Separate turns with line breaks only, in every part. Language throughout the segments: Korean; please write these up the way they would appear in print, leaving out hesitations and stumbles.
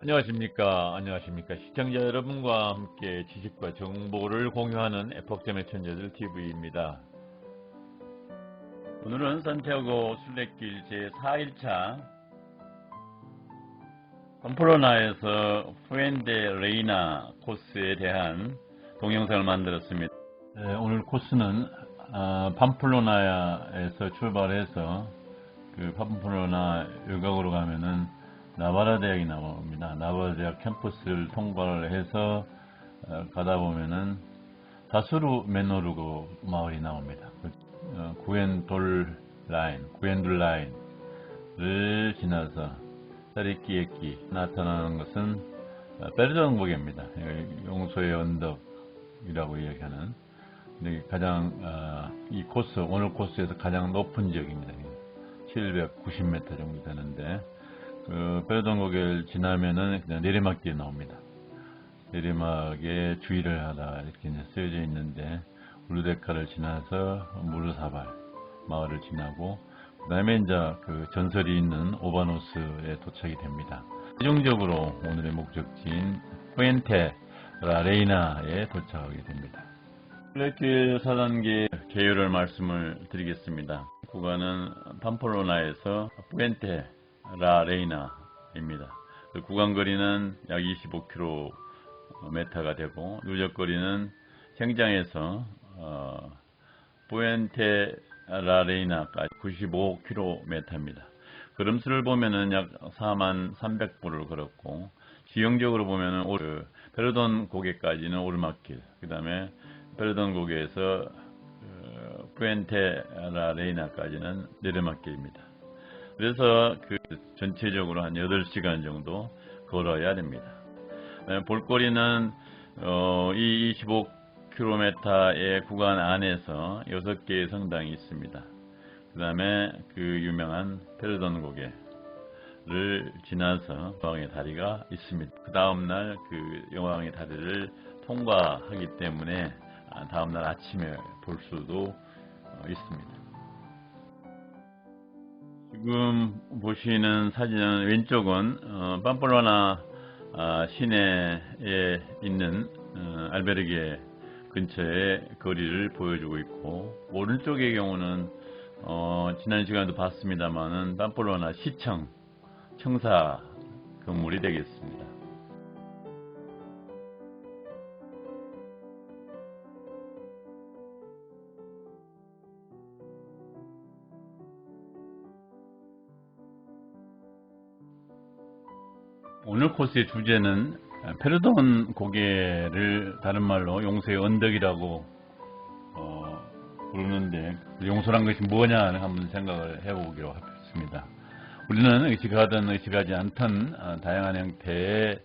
안녕하십니까. 시청자 여러분과 함께 지식과 정보를 공유하는 에폭점의 천재들 TV입니다. 오늘은 산티아고 순례길 제4일차 팜플로나에서 푸엔데레이나 코스에 대한 동영상을 만들었습니다. 오늘 코스는 팜플로나에서 출발해서 팜플로나 외곽으로 가면은 나바라 대학이 나옵니다. 나바라 대학 캠퍼스를 통과를 해서 가다 보면은 다수루 메노르고 마을이 나옵니다. 구엔돌 라인을 지나서 사리키에키 나타나는 것은 베르던고개입니다. 용소의 언덕이라고 이야기하는 가장 이 코스, 오늘 코스에서 가장 높은 지역입니다. 790m 정도 되는데 베르던고개를 지나면은 그냥 내리막길이 나옵니다. 내리막에 주의를 하라 이렇게 쓰여져 있는데 울루데카를 지나서 무르사발 마을을 지나고 그 다음에 이제 전설이 있는 오바노스에 도착이 됩니다. 최종적으로 오늘의 목적지인 푸엔테라레이나에 도착하게 됩니다. 순례길 4단계 개요를 말씀을 드리겠습니다. 구간은 팜플로나에서 푸엔테라레이나입니다. 구간거리는 약 25km가 되고 누적거리는 생장에서 푸엔테라레이나까지 95km입니다. 걸음수를 보면은 약 4300보를 걸었고 지형적으로 보면은 베르돈 고개까지는 오르막길, 그 다음에 베르돈 고개에서 푸엔테라레이나까지는 내리막길입니다. 그래서 전체적으로 한 8시간 정도 걸어야 됩니다. 볼거리는 이 25km의 구간 안에서 6개의 성당이 있습니다. 그 다음에 유명한 베르돈 고개를 지나서 여왕의 다리가 있습니다. 그 다음날 여왕의 다리를 통과하기 때문에 다음날 아침에 볼 수도 있습니다. 지금 보시는 사진은 왼쪽은 팜플로나 시내에 있는 알베르게 근처의 거리를 보여주고 있고, 오른쪽의 경우는 지난 시간에도 봤습니다만은 팜플로나 시청 청사 건물이 되겠습니다. 오늘 코스의 주제는 베르돈 고개를 다른 말로 용서의 언덕이라고 부르는데, 용서란 것이 뭐냐 한번 생각을 해보기로 했습니다. 우리는 의식하든 의식하지 않던 다양한 형태의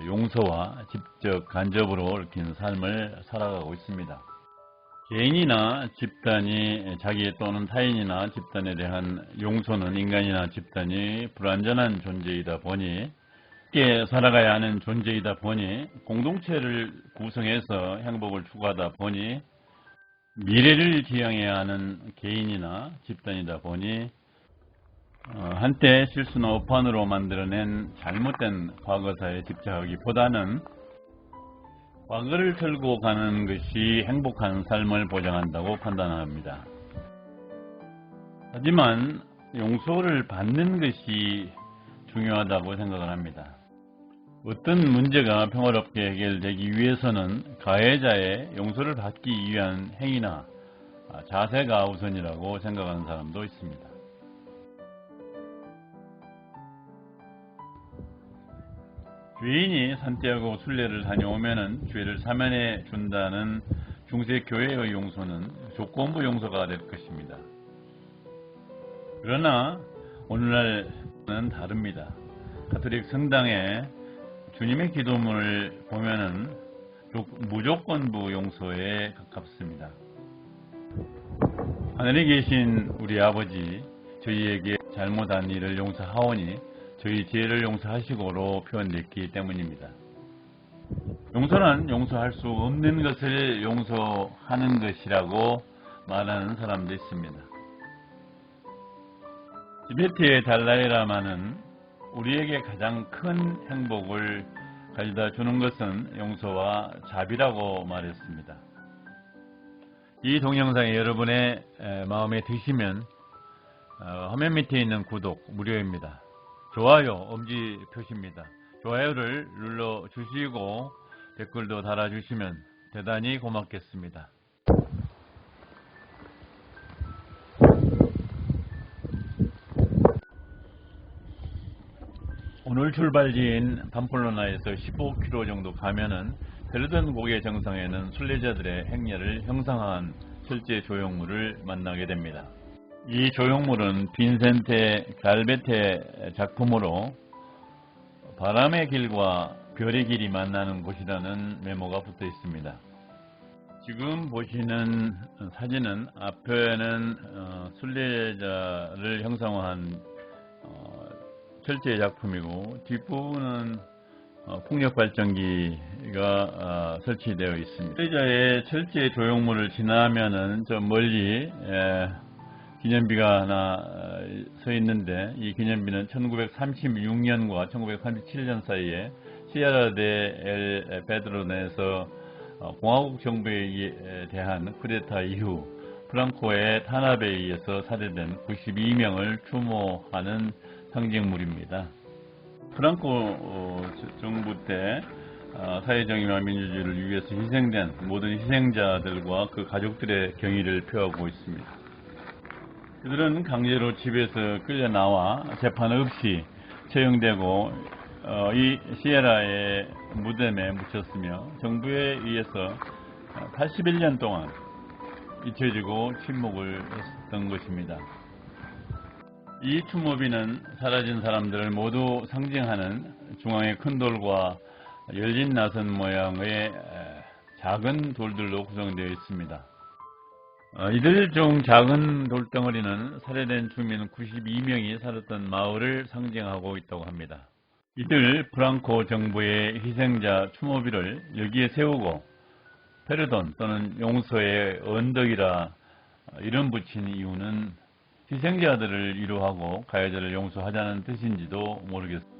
용서와 직접 간접으로 얽힌 삶을 살아가고 있습니다. 개인이나 집단이 자기 또는 타인이나 집단에 대한 용서는 인간이나 집단이 불완전한 존재이다 보니, 함께 살아가야 하는 존재이다 보니, 공동체를 구성해서 행복을 추구하다 보니, 미래를 지향해야 하는 개인이나 집단이다 보니, 한때 실수나 오판으로 만들어낸 잘못된 과거사에 집착하기보다는 과거를 털고 가는 것이 행복한 삶을 보장한다고 판단합니다. 하지만 용서를 받는 것이 중요하다고 생각을 합니다. 어떤 문제가 평화롭게 해결되기 위해서는 가해자의 용서를 받기 위한 행위나 자세가 우선이라고 생각하는 사람도 있습니다. 죄인이 산티아고 순례를 다녀오면은 죄를 사면해 준다는 중세 교회의 용서는 조건부 용서가 될 것입니다. 그러나 오늘날은 다릅니다. 가톨릭 성당에 주님의 기도문을 보면은 무조건부 용서에 가깝습니다. 하늘에 계신 우리 아버지, 저희에게 잘못한 일을 용서하오니 저희 죄를 용서하시고로 표현됐기 때문입니다. 용서는 용서할 수 없는 것을 용서하는 것이라고 말하는 사람도 있습니다. 티베트의 달라이라마는 우리에게 가장 큰 행복을 가져다 주는 것은 용서와 자비라고 말했습니다. 이 동영상이 여러분의 마음에 드시면 화면 밑에 있는 구독 무료입니다. 좋아요 엄지 표시입니다. 좋아요를 눌러 주시고 댓글도 달아주시면 대단히 고맙겠습니다. 오늘 출발지인 팜플로나에서 15km 정도 가면은 펠르던 고개 정상에는 순례자들의 행렬을 형상화한 철제 조형물을 만나게 됩니다. 이 조형물은 빈센테 갈베테 작품으로 바람의 길과 별의 길이 만나는 곳이라는 메모가 붙어 있습니다. 지금 보시는 사진은 앞에는 순례자를 형상화한 철제 작품이고 뒷부분은 풍력 발전기가 설치되어 있습니다. 순례자의 철제 조형물을 지나면은 저 멀리 기념비가 하나 서 있는데, 이 기념비는 1936년과 1937년 사이에 시에라 데 엘 페드로네에서 공화국 정부에 대한 쿠데타 이후 프랑코의 탄압에 의해서 살해된 92명을 추모하는 상징물입니다. 프랑코 정부 때 사회정의와 민주주의를 위해서 희생된 모든 희생자들과 그 가족들의 경의를 표하고 있습니다. 그들은 강제로 집에서 끌려 나와 재판 없이 처형되고 이 시에라의 무덤에 묻혔으며 정부에 의해서 81년 동안 잊혀지고 침묵을 했던 것입니다. 이 추모비는 사라진 사람들을 모두 상징하는 중앙의 큰 돌과 열린 나선 모양의 작은 돌들로 구성되어 있습니다. 이들 중 작은 돌덩어리는 살해된 주민 92명이 살았던 마을을 상징하고 있다고 합니다. 이들 프랑코 정부의 희생자 추모비를 여기에 세우고 페르돈 또는 용서의 언덕이라 이름 붙인 이유는 희생자들을 위로하고 가해자를 용서하자는 뜻인지도 모르겠습니다.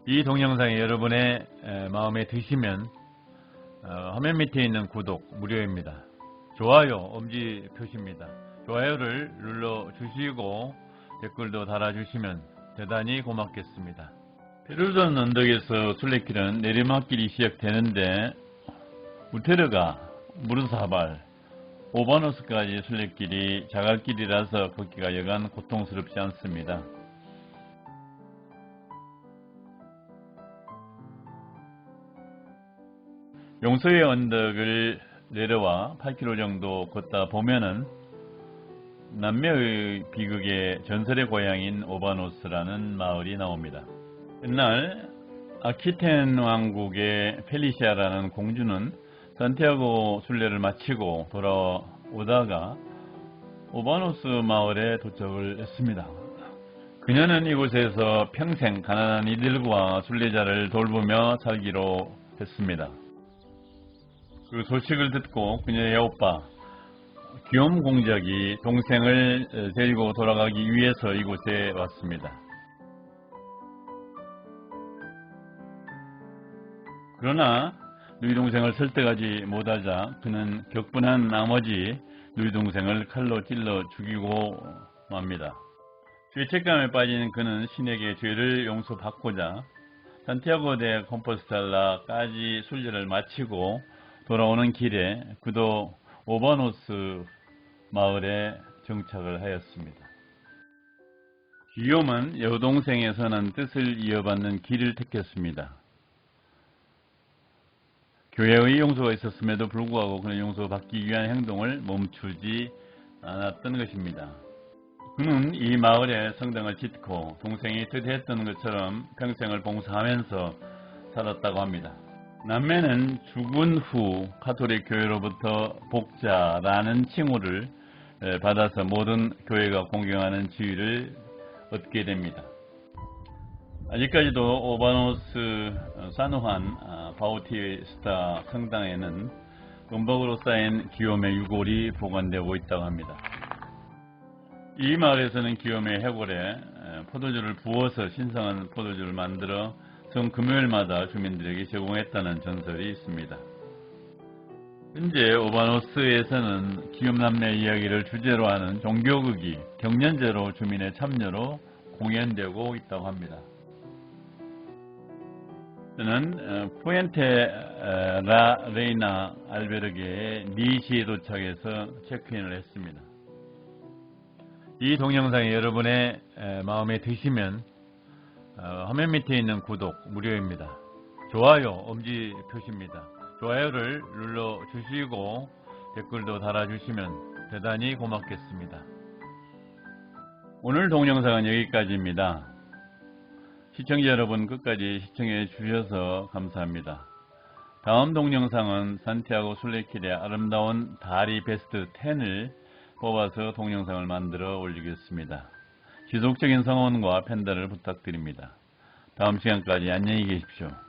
이 동영상이 여러분의 마음에 드시면 화면 밑에 있는 구독 무료입니다. 좋아요 엄지 표시입니다. 좋아요를 눌러 주시고 댓글도 달아주시면 대단히 고맙겠습니다. 페르돈 언덕에서 순례길은 내리막길이 시작되는데 우테르가 무르사발 오바노스까지 순례길이 자갈길이라서 걷기가 여간 고통스럽지 않습니다. 용서의 언덕을 내려와 8km 정도 걷다 보면은 남매의 비극의 전설의 고향인 오바노스라는 마을이 나옵니다. 옛날 아키텐 왕국의 펠리시아라는 공주는 산티아고 순례를 마치고 돌아오다가 오바노스 마을에 도착을 했습니다. 그녀는 이곳에서 평생 가난한 이들과 순례자를 돌보며 살기로 했습니다. 그 소식을 듣고 그녀의 오빠 귀염 공작이 동생을 데리고 돌아가기 위해서 이곳에 왔습니다. 그러나 누이 동생을 설득하지 못하자 그는 격분한 나머지 누이 동생을 칼로 찔러 죽이고 맙니다. 죄책감에 빠진 그는 신에게 죄를 용서받고자 산티아고 데 콤포스텔라까지 순례를 마치고 돌아오는 길에 그도 오바노스 마을에 정착을 하였습니다. 기욤은 여동생의 선한 뜻을 이어받는 길을 택했습니다. 교회의 용서가 있었음에도 불구하고 그는 용서받기 위한 행동을 멈추지 않았던 것입니다. 그는 이 마을에 성당을 짓고 동생이 뜻했던 것처럼 평생을 봉사하면서 살았다고 합니다. 남매는 죽은 후 가톨릭 교회로부터 복자라는 칭호를 받아서 모든 교회가 공경하는 지위를 얻게 됩니다. 아직까지도 오바노스 산후한 바우티스타 성당에는 은박으로 쌓인 기욤의 유골이 보관되고 있다고 합니다. 이 마을에서는 기욤의 해골에 포도주를 부어서 신성한 포도주를 만들어 성 금요일마다 주민들에게 제공했다는 전설이 있습니다. 현재 오바노스에서는 기욤남매 이야기를 주제로 하는 종교극이 경연제로 주민의 참여로 공연되고 있다고 합니다. 저는 푸엔테 라 레이나 알베르게의 니시에 도착해서 체크인을 했습니다. 이 동영상이 여러분의 마음에 드시면 화면 밑에 있는 구독 무료입니다. 좋아요 엄지 표시입니다. 좋아요를 눌러주시고 댓글도 달아주시면 대단히 고맙겠습니다. 오늘 동영상은 여기까지입니다. 시청자 여러분 끝까지 시청해 주셔서 감사합니다. 다음 동영상은 산티아고 순례길의 아름다운 다리 베스트 10을 뽑아서 동영상을 만들어 올리겠습니다. 지속적인 성원과 팬들을 부탁드립니다. 다음 시간까지 안녕히 계십시오.